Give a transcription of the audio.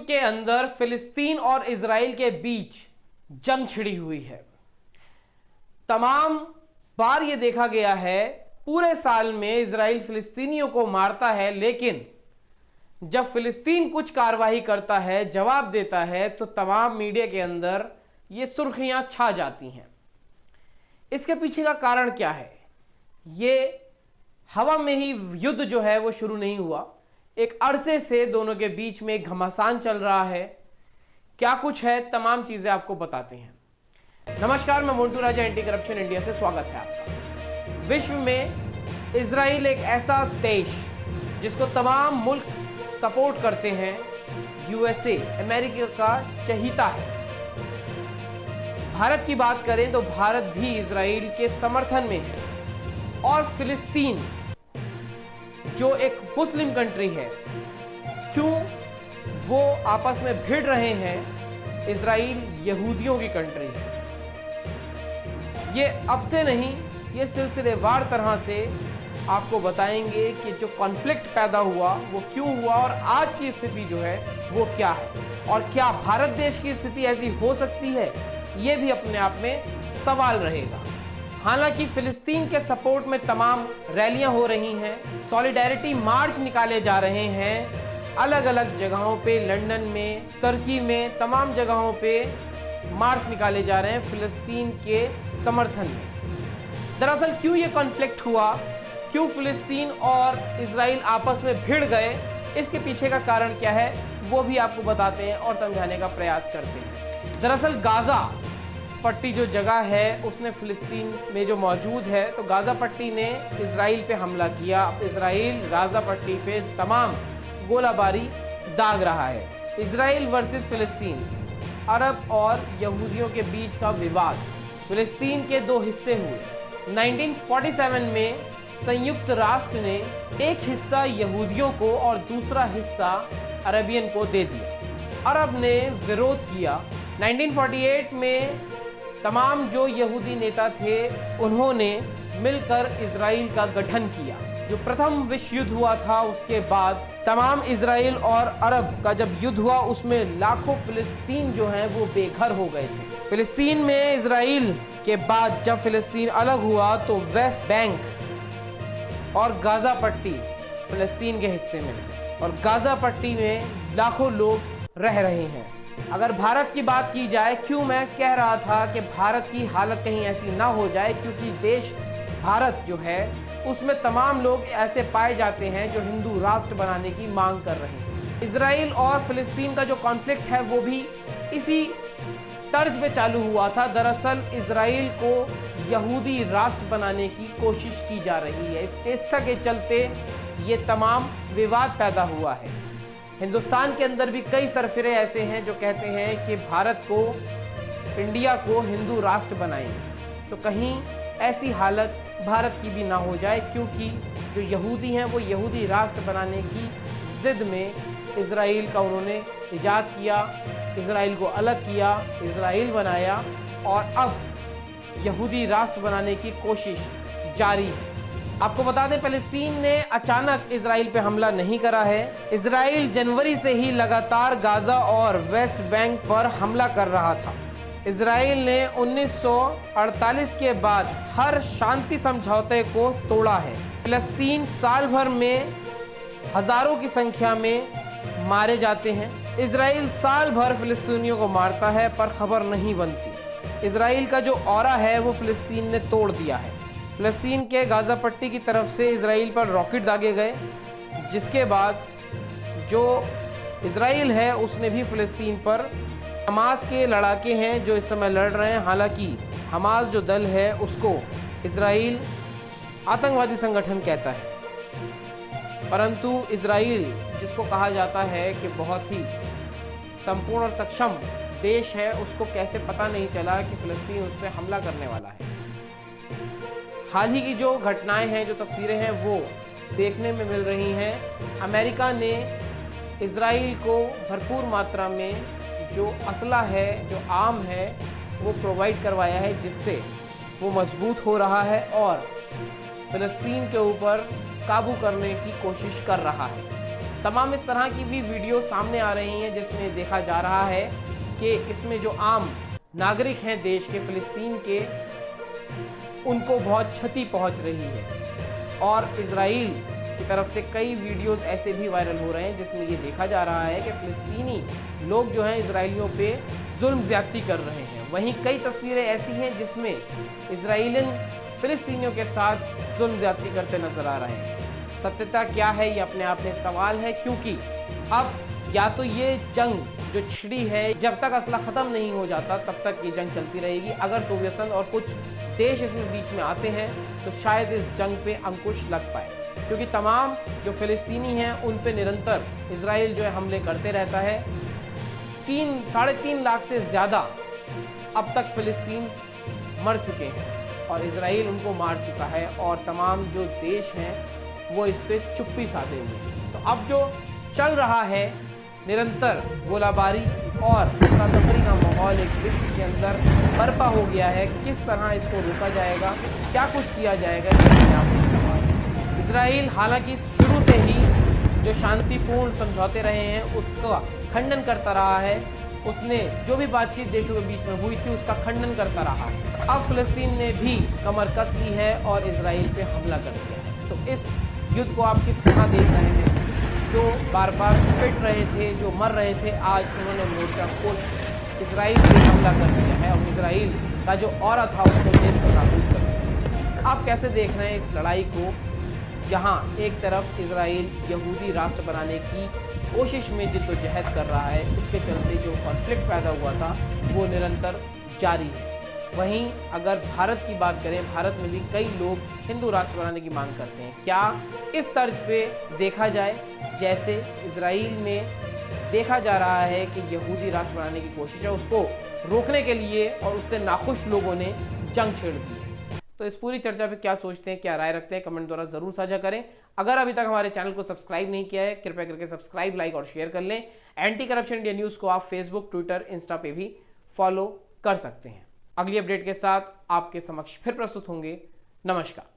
के अंदर फिलिस्तीन और इजराइल के बीच जंग छिड़ी हुई है। तमाम बार यह देखा गया है पूरे साल में इजराइल फिलिस्तीनियों को मारता है, लेकिन जब फिलिस्तीन कुछ कार्रवाई करता है, जवाब देता है, तो तमाम मीडिया के अंदर ये सुर्खियां छा जाती हैं। इसके पीछे का कारण क्या है? ये हवा में ही युद्ध जो है वो शुरू नहीं हुआ, एक अरसे से दोनों के बीच में घमासान चल रहा है। क्या कुछ है, तमाम चीजें आपको बताते हैं। नमस्कार, मैं मोंटू राजा, एंटी करप्शन इंडिया से स्वागत है आपका। विश्व में इजराइल एक ऐसा देश जिसको तमाम मुल्क सपोर्ट करते हैं, यूएसए अमेरिका का चहीता है। भारत की बात करें तो भारत भी इजराइल के समर्थन में है, और फिलिस्तीन जो एक मुस्लिम कंट्री है, क्यों वो आपस में भिड़ रहे हैं? इजराइल यहूदियों की कंट्री है। ये अब से नहीं, ये सिलसिलेवार तरह से आपको बताएंगे कि जो कॉन्फ्लिक्ट पैदा हुआ वो क्यों हुआ और आज की स्थिति जो है वो क्या है, और क्या भारत देश की स्थिति ऐसी हो सकती है, ये भी अपने आप में सवाल रहेगा। हालांकि फिलिस्तीन के सपोर्ट में तमाम रैलियां हो रही हैं, सॉलिडेरिटी मार्च निकाले जा रहे हैं अलग अलग जगहों पे, लंदन में, तुर्की में, तमाम जगहों पे मार्च निकाले जा रहे हैं फिलिस्तीन के समर्थन में। दरअसल क्यों ये कॉन्फ्लिक्ट हुआ, क्यों फिलिस्तीन और इजराइल आपस में भिड़ गए, इसके पीछे का कारण क्या है, वो भी आपको बताते हैं और समझाने का प्रयास करते हैं। दरअसल गाजा पट्टी जो जगह है उसने फिलिस्तीन में जो मौजूद है, तो गाजा पट्टी ने इजराइल पे हमला किया। अब इजराइल गाजा पट्टी पे तमाम गोलाबारी दाग रहा है। इजराइल वर्सेस फिलिस्तीन, अरब और यहूदियों के बीच का विवाद। फिलिस्तीन के दो हिस्से हुए। 1947 में संयुक्त राष्ट्र ने एक हिस्सा यहूदियों को और दूसरा हिस्सा अरबियन को दे दिया। अरब ने विरोध किया। 1948 में तमाम जो यहूदी नेता थे उन्होंने मिलकर इजराइल का गठन किया। जो प्रथम विश्व युद्ध हुआ था उसके बाद तमाम इजराइल और अरब का जब युद्ध हुआ, उसमें लाखों फिलिस्तीन जो हैं वो बेघर हो गए थे। फिलिस्तीन में इजराइल के बाद जब फिलिस्तीन अलग हुआ तो वेस्ट बैंक और गाजा पट्टी फिलिस्तीन के हिस्से में लगी, और गाजा पट्टी में लाखों लोग रह रहे हैं। अगर भारत की बात की जाए, क्यों मैं कह रहा था कि भारत की हालत कहीं ऐसी ना हो जाए, क्योंकि देश भारत जो है उसमें तमाम लोग ऐसे पाए जाते हैं जो हिंदू राष्ट्र बनाने की मांग कर रहे हैं। इजराइल और फिलिस्तीन का जो कॉन्फ्लिक्ट है वो भी इसी तर्ज पे चालू हुआ था। दरअसल इजराइल को यहूदी राष्ट्र बनाने की कोशिश की जा रही है। इस चेष्टा के चलते ये तमाम विवाद पैदा हुआ है। हिंदुस्तान के अंदर भी कई सरफिरे ऐसे हैं जो कहते हैं कि भारत को, इंडिया को हिंदू राष्ट्र बनाएंगे, तो कहीं ऐसी हालत भारत की भी ना हो जाए, क्योंकि जो यहूदी हैं वो यहूदी राष्ट्र बनाने की जिद में इजराइल का उन्होंने इजाद किया, इजराइल को अलग किया, इजराइल बनाया, और अब यहूदी राष्ट्र बनाने की कोशिश जारी है। आपको बता दें, फिलिस्तीन ने अचानक इजराइल पे हमला नहीं करा है। इजराइल जनवरी से ही लगातार गाजा और वेस्ट बैंक पर हमला कर रहा था। इजराइल ने 1948 के बाद हर शांति समझौते को तोड़ा है। फिलिस्तीन साल भर में हजारों की संख्या में मारे जाते हैं। इजराइल साल भर फिलिस्तीनियों को मारता है पर खबर नहीं बनती। इजराइल का जो ऑरा है वो फिलिस्तीन ने तोड़ दिया है। फिलिस्तीन के गाजा पट्टी की तरफ से इजराइल पर रॉकेट दागे गए, जिसके बाद जो इजराइल है उसने भी फिलिस्तीन पर, हमास के लड़ाके हैं जो इस समय लड़ रहे हैं, हालांकि हमास जो दल है उसको इजराइल आतंकवादी संगठन कहता है, परंतु इजराइल जिसको कहा जाता है कि बहुत ही संपूर्ण और सक्षम देश है, उसको कैसे पता नहीं चला कि फिलिस्तीन उस पर हमला करने वाला है। हाल ही की जो घटनाएं हैं, जो तस्वीरें हैं, वो देखने में मिल रही हैं। अमेरिका ने इजराइल को भरपूर मात्रा में जो असला है, जो आर्म है, वो प्रोवाइड करवाया है, जिससे वो मजबूत हो रहा है और फिलिस्तीन के ऊपर काबू करने की कोशिश कर रहा है। तमाम इस तरह की भी वीडियो सामने आ रही हैं जिसमें देखा जा रहा है कि इसमें जो आम नागरिक हैं देश के, फिलिस्तीन के, उनको बहुत क्षति पहुंच रही है। और इजराइल की तरफ से कई वीडियोस ऐसे भी वायरल हो रहे हैं जिसमें ये देखा जा रहा है कि फिलिस्तीनी लोग जो हैं इजराइलियों पे जुल्म ज्यादती कर रहे हैं। वहीं कई तस्वीरें ऐसी हैं जिसमें इजराइलियन फिलिस्तीनियों के साथ जुल्म ज्यादती करते नजर आ रहे हैं। सत्यता क्या है ये अपने आप में सवाल है, क्योंकि अब या तो ये जंग जो छिड़ी है, जब तक असला ख़त्म नहीं हो जाता तब तक ये जंग चलती रहेगी। अगर सोवियत संघ और कुछ देश इसमें बीच में आते हैं तो शायद इस जंग पे अंकुश लग पाए, क्योंकि तमाम जो फिलिस्तीनी हैं उन पे निरंतर इजराइल जो है हमले करते रहता है। 3-3.5 लाख से ज़्यादा अब तक फिलिस्तीन मर चुके हैं और इजराइल उनको मार चुका है, और तमाम जो देश हैं वो इस पे चुप्पी साधे हुए हैं। तो अब जो चल रहा है निरंतर गोलाबारी और अफरा तफरी का माहौल एक विश्व के अंदर बर्पा हो गया है। किस तरह इसको रोका जाएगा, क्या कुछ किया जाएगा, ये अपने आप में सवाल है। इजराइल हालांकि शुरू से ही जो शांतिपूर्ण समझौते रहे हैं उसका खंडन करता रहा है। उसने जो भी बातचीत देशों के बीच में हुई थी उसका खंडन करता रहा है। अब फिलिस्तीन ने भी कमर कस ली है और इजराइल पे हमला कर दिया है। तो इस युद्ध को आप किस तरह देख रहे हैं? जो बार बार पिट रहे थे, जो मर रहे थे, आज उन्होंने मोर्चा खोल इजराइल पे हमला कर दिया है और इजराइल का जो औरा था उसको देश पर नाबूद कर दिया है। आप कैसे देख रहे हैं इस लड़ाई को, जहां एक तरफ इजराइल यहूदी राष्ट्र बनाने की कोशिश में जिद्दोजहद कर रहा है, उसके चलते जो कॉन्फ्लिक्ट पैदा हुआ था वो निरंतर जारी है। वहीं अगर भारत की बात करें, भारत में भी कई लोग हिंदू राष्ट्र बनाने की मांग करते हैं। क्या इस तर्ज पे देखा जाए जैसे इजराइल में देखा जा रहा है कि यहूदी राष्ट्र बनाने की कोशिश है, उसको रोकने के लिए और उससे नाखुश लोगों ने जंग छेड़ दी है। तो इस पूरी चर्चा पे क्या सोचते हैं, क्या राय रखते हैं, कमेंट द्वारा जरूर साझा करें। अगर अभी तक हमारे चैनल को सब्सक्राइब नहीं किया है कृपया करके सब्सक्राइब, लाइक और शेयर कर लें। एंटी करप्शन इंडिया न्यूज़ को आप फेसबुक, ट्विटर, इंस्टा पे भी फॉलो कर सकते हैं। अगली अपडेट के साथ आपके समक्ष फिर प्रस्तुत होंगे। नमस्कार।